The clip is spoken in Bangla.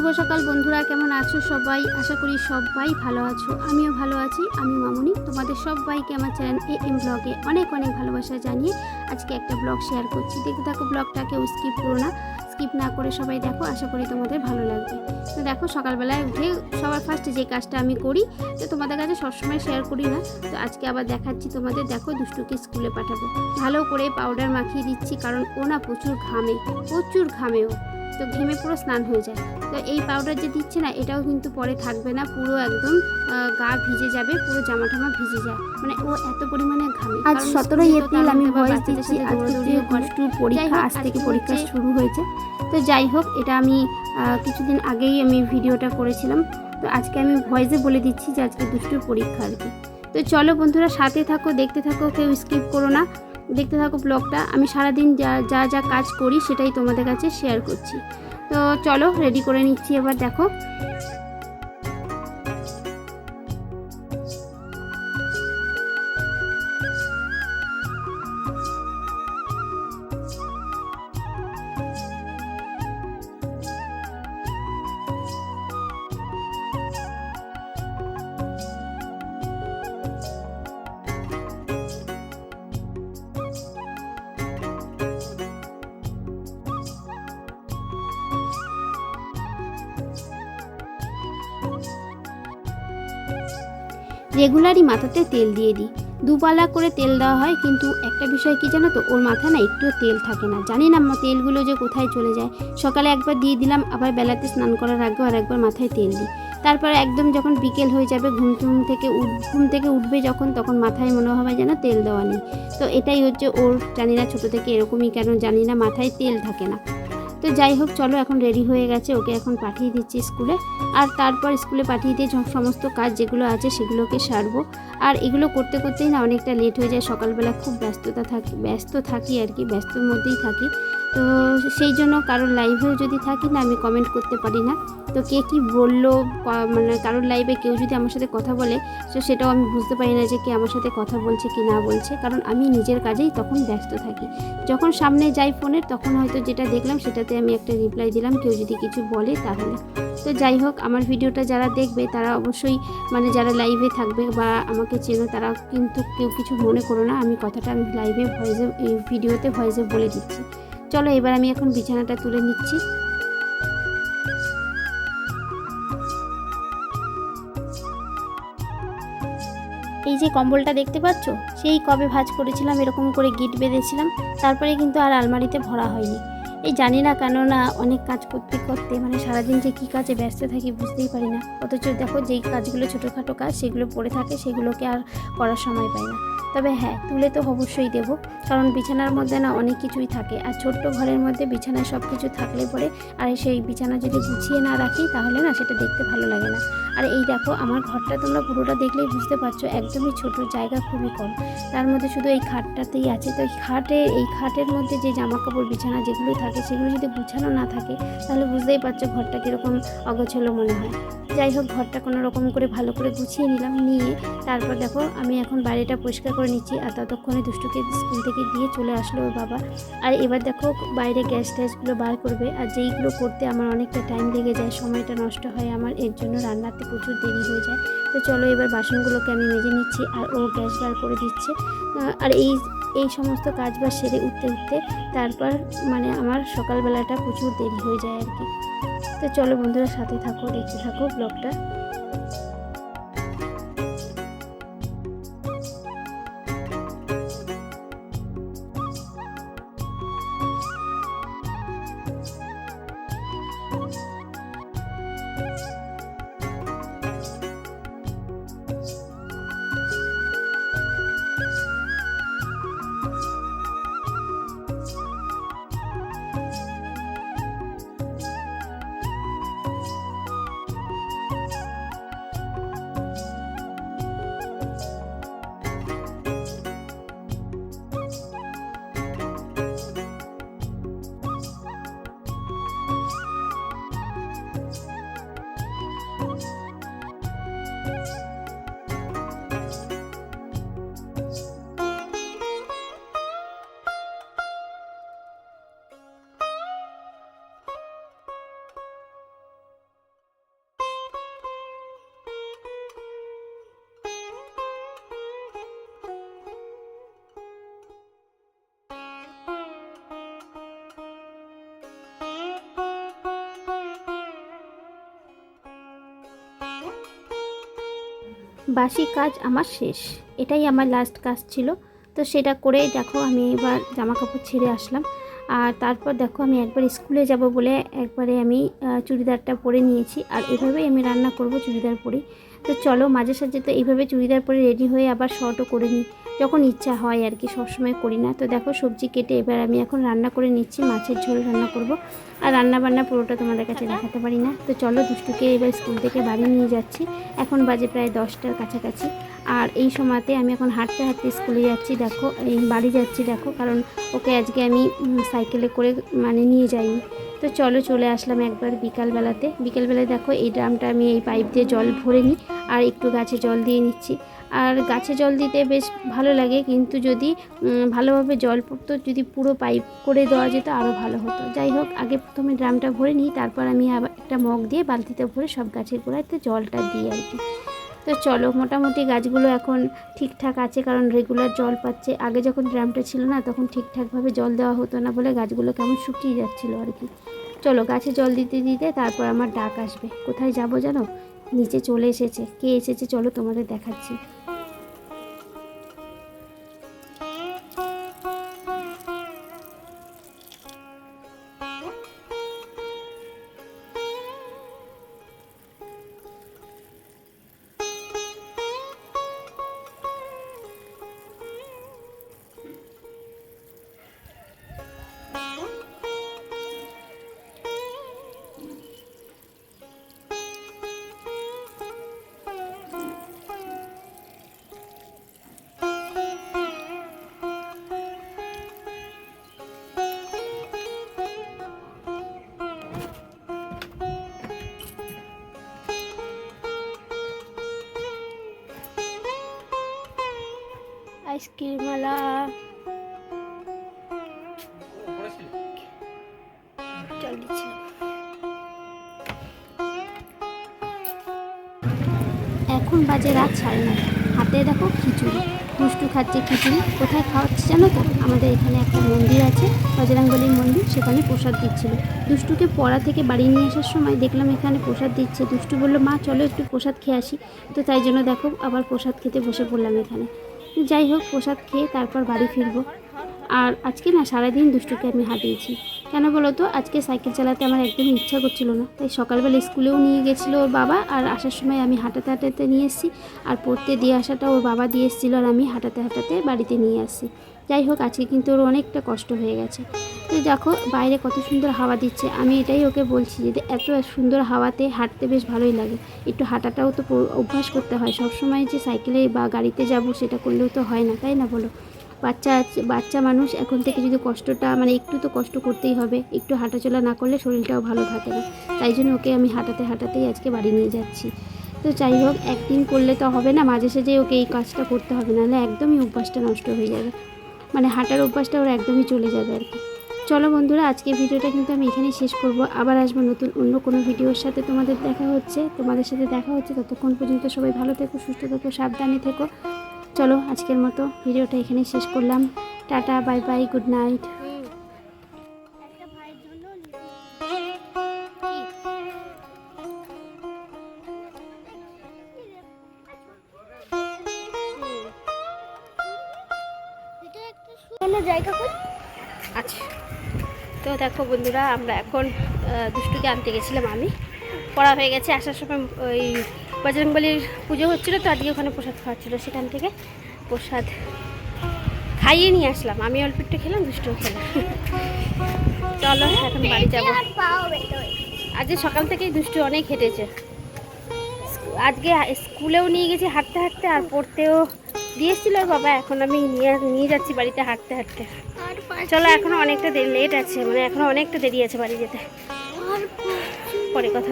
শুভ সকাল বন্ধুরা, কেমন আছো সবাই? আশা করি সবাই ভালো আছো। আমিও ভালো আছি। আমি মামুনি, তোমাদের সবাইকে আমার চ্যানেল AM ব্লগে অনেক অনেক ভালোবাসা জানিয়ে আজকে একটা ব্লগ শেয়ার করছি। দেখতে থাকো ব্লগটা, কেউ স্কিপ করো না, স্কিপ না করে সবাই দেখো, আশা করি তোমাদের ভালো লাগবে। তো দেখো, সকালবেলায় উঠে সবার ফার্স্টে যে কাজটা আমি করি, তো তোমাদের কাছে সবসময় শেয়ার করি না, তো আজকে আবার দেখাচ্ছি তোমাদের। দেখো, দুষ্টুকে স্কুলে পাঠাবো, ভালো করে পাউডার মাখিয়ে দিচ্ছি, কারণ ও না প্রচুর ঘামে ও, তো ঘেমে পুরো স্নান হয়ে যায়। তো এই পাউডার যে দিচ্ছে না, এটাও কিন্তু পরে থাকবে না, পুরো একদম গা ভিজে যাবে, পুরো জামা টামা ভিজে যায়, মানে ও এত পরিমাণে ঘামে। আজ 17 এপ্রিল আমি ভয়েস দিচ্ছি। দুষ্টুর পরীক্ষা, আজ থেকে পরীক্ষা শুরু হয়েছে। তো যাই হোক, এটা আমি কিছুদিন আগেই আমি ভিডিওটা করেছিলাম, তো আজকে আমি ভয়েসে বলে দিচ্ছি যে আজকে দুষ্টুর পরীক্ষা আর কি। তো চলো বন্ধুরা, সাথে থাকো, দেখতে থাকো, কেউ স্কিপ করো না, দেখতে থাকো ব্লগটা। আমি সারাদিন যা যা কাজ করি সেটাই তোমাদের কাছে শেয়ার করছি। তো চলো, রেডি করে নিচ্ছি এবার। দেখো, রেগুলারই মাথাতে তেল দিয়ে দিই, দুপালা করে তেল দেওয়া হয়, কিন্তু একটা বিষয় কি জানো তো, ওর মাথা না একটুও তেল থাকে না, জানি না তেলগুলো যে কোথায় চলে যায়। সকালে একবার দিয়ে দিলাম, আবার বেলাতে স্নান করার আগেও আর একবার মাথায় তেল দিই। তারপর একদম যখন বিকেল হয়ে যাবে, ঘুম থেকে উঠবে যখন, তখন মাথায় মনে হবে যেন তেল দেওয়া নেই। তো এটাই হচ্ছে ওর, জানি না ছোটো থেকে এরকমই কেন জানি না, মাথায় তেল থাকে না। তো যাই হোক, চলো এখন রেডি হয়ে গেছে, ওকে এখন পাঠিয়ে দিচ্ছি স্কুলে। আর তারপর স্কুলে পাঠিয়ে দিয়ে সমস্ত কাজ যেগুলো আছে সেগুলোকে সারবো। আর এগুলো করতে করতেই না অনেকটা লেট হয়ে যায়। সকালবেলা খুব ব্যস্ত থাকি আর কি, ব্যস্তর মধ্যেই থাকি। তো সেই জন্য কারোর লাইভেও যদি থাকি না, আমি কমেন্ট করতে পারি না। তো কে কী বললো, মানে কারোর লাইভে কেউ যদি আমার সাথে কথা বলে, তো সেটাও আমি বুঝতে পারি না যে কে আমার সাথে কথা বলছে কি না বলছে, কারণ আমি নিজের কাজেই তখন ব্যস্ত থাকি। যখন সামনে যাই ফোনের, তখন হয়তো যেটা দেখলাম সেটাতে আমি একটা রিপ্লাই দিলাম, কেউ যদি কিছু বলে তাহলে। তো যাই হোক, আমার ভিডিওটা যারা দেখবে তারা অবশ্যই, মানে যারা লাইভে থাকবে বা আমাকে চেনো, তারা কিন্তু কেউ কিছু মনে করো না, আমি কথাটা আমি লাইভে এই ভিডিওতে ভয়েসে বলে দিচ্ছি। চলো, এবার আমি এখন বিছানাটা তুলে নিচ্ছি। এই যে কম্বলটা দেখতে পাচ্ছ, সেই কবে ভাঁজ করেছিলাম, এরকম করে গিট বেঁধেছিলাম, তারপরে কিন্তু আর আলমারিতে ভরা হয়নি। এই জানি না কেন না, অনেক কাজ করতে করতে মানে সারাদিন যে কী কাজে ব্যস্ত থাকি বুঝতেই পারি না। অথচ দেখো, যেই কাজগুলো ছোটোখাটো কাজ সেগুলো পড়ে থাকে, সেগুলোকে আর করার সময় পাই না। তবে হ্যাঁ, তুলে তো অবশ্যই দেবো, কারণ বিছানার মধ্যে না অনেক কিছুই থাকে, আর ছোট্ট ঘরের মধ্যে বিছানায় সব কিছু থাকলে পরে, আর সেই বিছানা যদি গুছিয়ে না রাখি তাহলে না সেটা দেখতে ভালো লাগে না। আর এই দেখো, আমার ঘরটা তোমরা পুরোটা দেখলেই বুঝতে পারছো, একদমই ছোট, জায়গা খুবই কম, তার মধ্যে শুধু এই খাটটাতেই আছে। তো এই খাটের মধ্যে যে জামা কাপড় বিছানা যেগুলো থাকে, সেগুলো যদি গুছানো না থাকে, তাহলে বুঝতেই পারছো ঘরটা কীরকম অগোছালো মনে হয়। যাই হোক, ঘরটা কোনো রকম করে ভালো করে গুছিয়ে নিলাম, নিয়ে তারপর দেখো আমি এখন বাইরেটা পরিষ্কার করে নিচ্ছি। আর ততক্ষণে দুষ্টুকে স্কুল থেকে দিয়ে চলে আসলো ওর বাবা। আর এবার দেখো, বাইরে গ্যাস ট্যাসগুলো বার করবে, আর যেইগুলো করতে আমার অনেকটা টাইম লেগে যায়, সময়টা নষ্ট হয় আমার, এর জন্য রান্নাতে প্রচুর দেরি হয়ে যায়। তো চলো, এবার বাসনগুলোকে আমি মেজে নিচ্ছি, আর ও গ্যাস বার করে দিচ্ছে। আর এই সমস্ত কাজ বাজ সেরে উঠতে তারপর মানে আমার সকালবেলাটা প্রচুর দেরি হয়ে যায় আর কি। তো চলো বন্ধুরা, সাথে থাকো, দেখতে থাকো ব্লগটা। বাসি কাজ আমার শেষ, এটাই আমার লাস্ট কাজ ছিল। তো সেটা করেই দেখো আমি এবার জামা কাপড় ছেড়ে আসলাম। আর তারপর দেখো আমি একবার স্কুলে যাব বলে একবারে আমি চুড়িদারটা পরে নিয়েছি, আর এভাবেই আমি রান্না করব চুড়িদার পরে। তো চলো মাঝে সাঝে তো এইভাবে চুড়িদার পরে রেডি হয়ে আবার শর্টও করে নিই, যখন ইচ্ছা হয় আর কি, সবসময় করি না। তো দেখো সবজি কেটে এবার আমি এখন রান্না করে নিচ্ছি, মাছের ঝোল রান্না করব। আর রান্না বান্না পুরোটা তোমাদের কাছে দেখাতে পারি না। তো চলো দুষ্টুকে এবার স্কুল থেকে বাড়ি নিয়ে যাচ্ছি, এখন বাজে প্রায় 10টার কাছাকাছি। আর এই সময়তে আমি এখন হাঁটতে হাঁটতে স্কুলে যাচ্ছি, দেখো এই বাড়ি যাচ্ছি দেখো, কারণ ওকে আজকে আমি সাইকেলে করে মানে নিয়ে যাইনি। তো চলো চলে আসলাম একবার বিকালবেলায় দেখো এই ড্রামটা আমি এই পাইপ দিয়ে জল ভরে নিই আর একটু গাছে জল দিয়ে নিচ্ছি। আর গাছে জল দিতে বেশ ভালো লাগে, কিন্তু যদি ভালোভাবে জল পড়তো, যদি পুরো পাইপ করে দেওয়া যেত আরও ভালো হতো। যাই হোক, আগে প্রথমে ড্রামটা ভরে নিই, তারপর আমি আবার একটা মগ দিয়ে বালতিতে ভরে সব গাছের গোড়াতে জলটা দিই আর কি। তো চলো মোটামুটি গাছগুলো এখন ঠিকঠাক আছে, কারণ রেগুলার জল পাচ্ছে। আগে যখন ড্রামটা ছিল না তখন ঠিকঠাকভাবে জল দেওয়া হতো না বলে গাছগুলো কেমন শুকিয়ে যাচ্ছিলো আর কি। চলো গাছে জল দিতে দিতে তারপর আমার ডাক আসবে। কোথায় যাব জানো? নিচে চলে এসেছে। কে এসেছে চলো তোমাদের দেখাচ্ছি। আইসক্রিমওয়ালা জল দিচ্ছিলাম। এখন বাজে রাত 9:30। হাতে দেখো খিচুড়ি, দুষ্টু খাচ্ছে খিচুড়ি। কোথায় খাওয়াচ্ছে জানো তো? আমাদের এখানে একটা মন্দির আছে, বজরংবলীর মন্দির, সেখানে প্রসাদ দিচ্ছিল। দুষ্টুকে পড়া থেকে বাড়ি নিয়ে আসার সময় দেখলাম এখানে প্রসাদ দিচ্ছে। দুষ্টু বললো মা চলো একটু প্রসাদ খেয়ে আসি। তো তাই জন্য দেখো আবার প্রসাদ খেতে বসে পড়লাম এখানে। যাই হোক, প্রসাদ খেয়ে তারপর বাড়ি ফিরবো। আর আজকে না সারাদিন দুষ্টুকে আমি হাঁটিয়েছি। কেন বলো তো? আজকে সাইকেল চালাতে আমার একদমই ইচ্ছা করছিল না, তাই সকালবেলা স্কুলেও নিয়ে গেছিলো ওর বাবা, আর আসার সময় আমি হাঁটাতে হাঁটাতে নিয়ে এসেছি। আর পড়তে দিয়ে আসাটা ওর বাবা দিয়ে এসেছিলো, আর আমি হাঁটাতে হাঁটাতে বাড়িতে নিয়ে আসছি। যাই হোক, আজকে কিন্তু ওর অনেকটা কষ্ট হয়ে গেছে। তো দেখো বাইরে কত সুন্দর হাওয়া দিচ্ছে। আমি এটাই ওকে বলছি যে এত সুন্দর হাওয়াতে হাঁটতে বেশ ভালোই লাগে। একটু হাঁটাটাও তো অভ্যাস করতে হয়, সবসময় যে সাইকেলে বা গাড়িতে যাব সেটা করলেও তো হয় না, তাই না বলো? বাচ্চা মানুষ এখন থেকে যদি কষ্টটা মানে একটু তো কষ্ট করতেই হবে, একটু হাঁটাচলা না করলে শরীরটাও ভালো থাকে না। তাই জন্য ওকে আমি হাঁটাতে হাঁটাতেই আজকে বাড়ি নিয়ে যাচ্ছি। তো যাই হোক, একদিন করলে তো হবে না, মাঝে সাঝে ওকে এই কাজটা করতে হবে, নাহলে একদমই অভ্যাসটা নষ্ট হয়ে যাবে, মানে হাঁটার অভ্যাসটা ওর একদমই চলে যাবে আর কি। চলো বন্ধুরা, আজকে ভিডিওটা কিন্তু আমি এখানেই শেষ করব। আবার আসবো নতুন অন্য কোনো ভিডিওর সাথে। তোমাদের সাথে দেখা হচ্ছে। ততক্ষণ পর্যন্ত সবাই ভালো থেকো, সুস্থ থেকো, সাবধানে থেকো। চলো আজকের মতো ভিডিওটা এখানেই শেষ করলাম। Tata, bye bye, good night. আচ্ছা, তো দেখো বন্ধুরা, আমরা এখন দুষ্টুকে আনতে গেছিলাম। আমি পড়া হয়ে গেছে, আসার সময় ওই বজরংবলীর পুজো হচ্ছিলো, তো আজকে ওখানে প্রসাদ খাওয়াচ্ছিলো, সেখান থেকে প্রসাদ খাইয়ে নিয়ে আসলাম। আমি অল্প একটু খেলাম, দুষ্টুও খেলাম। চলো এখন বাড়ি যাবো। আজকে সকাল থেকেই দুষ্টু অনেক হেঁটেছে। আজকে স্কুলেও নিয়ে গেছি হাঁটতে হাঁটতে, আর পড়তেও দিয়ে এসেছিল বাবা। এখন আমি নিয়ে যাচ্ছি বাড়িতে হাঁটতে হাঁটতে। চলো, এখনো অনেকটা লেট আছে, মানে এখনো অনেকটা দেরি আছে বাড়ি যেতে। পরে কথা।